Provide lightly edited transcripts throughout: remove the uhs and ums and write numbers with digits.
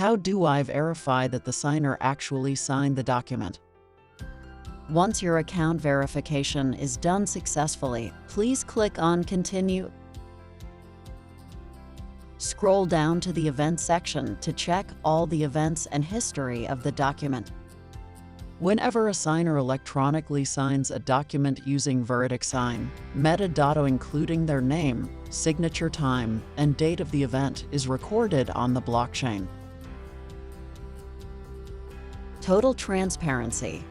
How do I verify that the signer actually signed the document? Once your account verification is done successfully, please click on Continue. Scroll down to the Events section to check all the events and history of the document. Whenever a signer electronically signs a document using VeriDoc Sign, metadata including their name, signature time, and date of the event is recorded on the blockchain. Total transparency.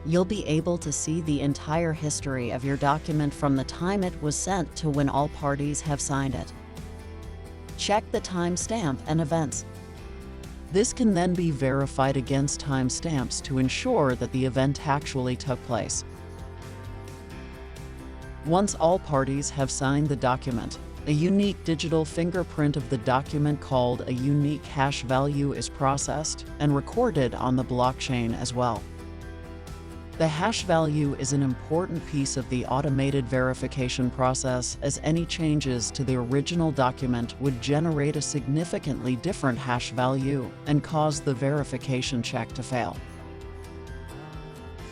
You'll be able to see the entire history of your document from the time it was sent to when all parties have signed it. Check the timestamp and events. This can then be verified against timestamps to ensure that the event actually took place. Once all parties have signed the document, a unique digital fingerprint of the document called a unique hash value is processed and recorded on the blockchain as well. The hash value is an important piece of the automated verification process, as any changes to the original document would generate a significantly different hash value and cause the verification check to fail.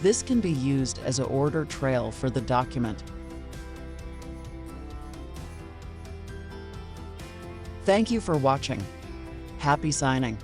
This can be used as an order trail for the document. Thank you for watching. Happy signing!